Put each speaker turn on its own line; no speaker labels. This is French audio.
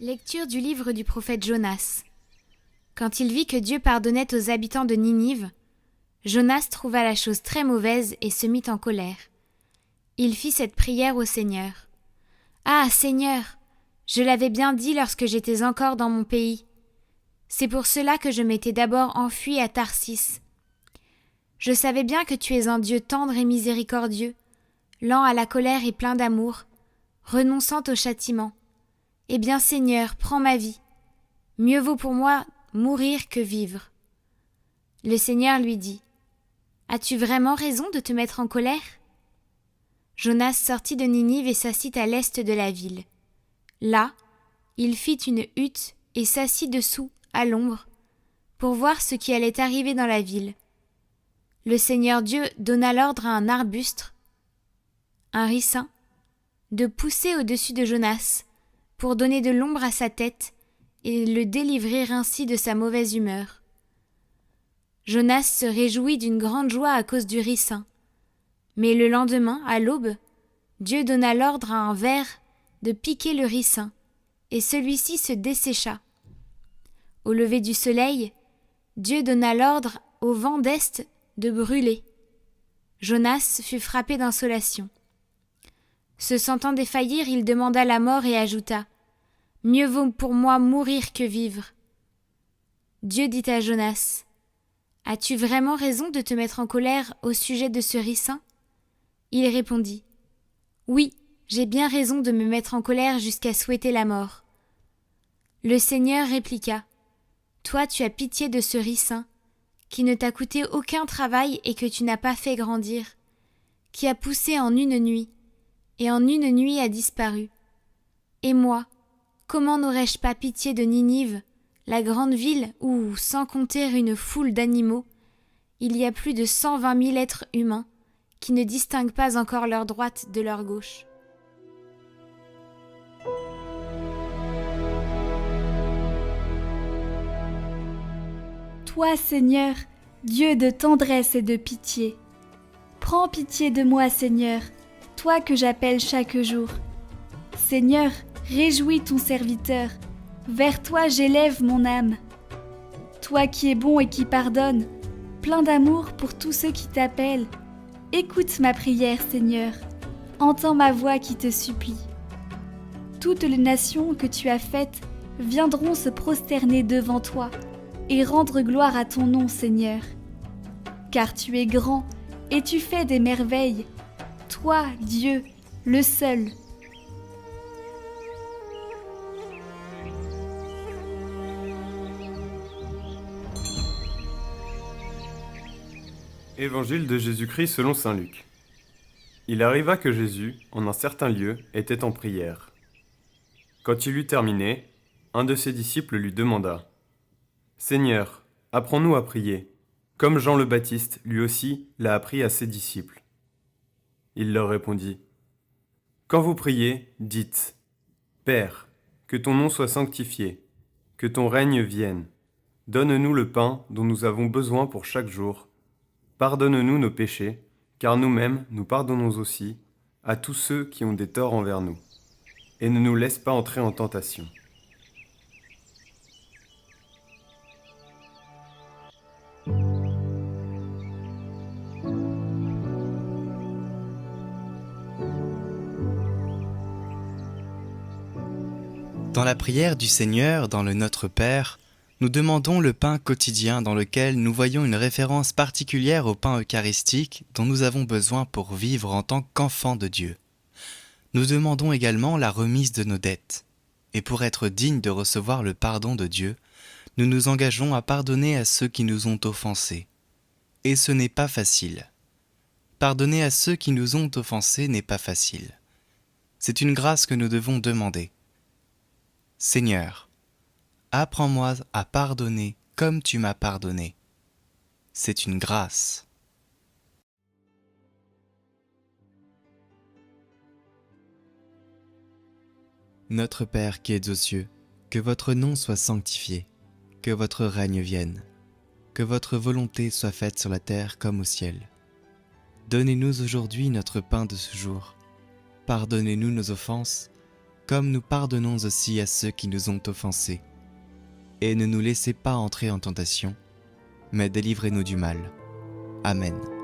Lecture du livre du prophète Jonas. Quand il vit que Dieu pardonnait aux habitants de Ninive, Jonas trouva la chose très mauvaise et se mit en colère. Il fit cette prière au Seigneur. « Ah, Seigneur, je l'avais bien dit lorsque j'étais encore dans mon pays. C'est pour cela que je m'étais d'abord enfui à Tarsis. Je savais bien que tu es un Dieu tendre et miséricordieux, lent à la colère et plein d'amour, renonçant au châtiment. Eh bien, Seigneur, prends ma vie. Mieux vaut pour moi mourir que vivre. » Le Seigneur lui dit : « As-tu vraiment raison de te mettre en colère ? » Jonas sortit de Ninive et s'assit à l'est de la ville. Là, il fit une hutte et s'assit dessous, à l'ombre, pour voir ce qui allait arriver dans la ville. Le Seigneur Dieu donna l'ordre à un arbuste, un ricin, de pousser au-dessus de Jonas, pour donner de l'ombre à sa tête et le délivrer ainsi de sa mauvaise humeur. Jonas se réjouit d'une grande joie à cause du ricin. Mais le lendemain, à l'aube, Dieu donna l'ordre à un ver de piquer le ricin, et celui-ci se dessécha. Au lever du soleil, Dieu donna l'ordre au vent d'est de brûler. Jonas fut frappé d'insolation. Se sentant défaillir, il demanda la mort et ajouta : « Mieux vaut pour moi mourir que vivre. » Dieu dit à Jonas : « As-tu vraiment raison de te mettre en colère au sujet de ce ricin ? » Il répondit : « Oui, j'ai bien raison de me mettre en colère jusqu'à souhaiter la mort. » Le Seigneur répliqua : « Toi, tu as pitié de ce ricin, qui ne t'a coûté aucun travail et que tu n'as pas fait grandir, qui a poussé en une nuit, et en une nuit a disparu. Et moi, comment n'aurais-je pas pitié de Ninive, la grande ville où, sans compter une foule d'animaux, il y a plus de 120 000 êtres humains qui ne distinguent pas encore leur droite de leur gauche. »
Toi, Seigneur, Dieu de tendresse et de pitié, prends pitié de moi, Seigneur, toi que j'appelle chaque jour. Seigneur, réjouis ton serviteur, vers toi j'élève mon âme. Toi qui es bon et qui pardonnes, plein d'amour pour tous ceux qui t'appellent, écoute ma prière, Seigneur, entends ma voix qui te supplie. Toutes les nations que tu as faites viendront se prosterner devant toi et rendre gloire à ton nom, Seigneur. Car tu es grand et tu fais des merveilles, toi, Dieu, le seul.
Évangile de Jésus-Christ selon saint Luc. Il arriva que Jésus, en un certain lieu, était en prière. Quand il eut terminé, un de ses disciples lui demanda : « Seigneur, apprends-nous à prier, comme Jean le Baptiste, lui aussi, l'a appris à ses disciples. » Il leur répondit : « Quand vous priez, dites : Père, que ton nom soit sanctifié, que ton règne vienne. Donne-nous le pain dont nous avons besoin pour chaque jour. Pardonne-nous nos péchés, car nous-mêmes nous pardonnons aussi à tous ceux qui ont des torts envers nous. Et ne nous laisse pas entrer en tentation. »
Dans la prière du Seigneur, dans le Notre Père, nous demandons le pain quotidien dans lequel nous voyons une référence particulière au pain eucharistique dont nous avons besoin pour vivre en tant qu'enfants de Dieu. Nous demandons également la remise de nos dettes. Et pour être dignes de recevoir le pardon de Dieu, nous nous engageons à pardonner à ceux qui nous ont offensés. Et ce n'est pas facile. Pardonner à ceux qui nous ont offensés n'est pas facile. C'est une grâce que nous devons demander. Seigneur, apprends-moi à pardonner comme tu m'as pardonné. C'est une grâce. Notre Père qui es aux cieux, que votre nom soit sanctifié, que votre règne vienne, que votre volonté soit faite sur la terre comme au ciel. Donnez-nous aujourd'hui notre pain de ce jour. Pardonnez-nous nos offenses, comme nous pardonnons aussi à ceux qui nous ont offensés. Et ne nous laissez pas entrer en tentation, mais délivrez-nous du mal. Amen.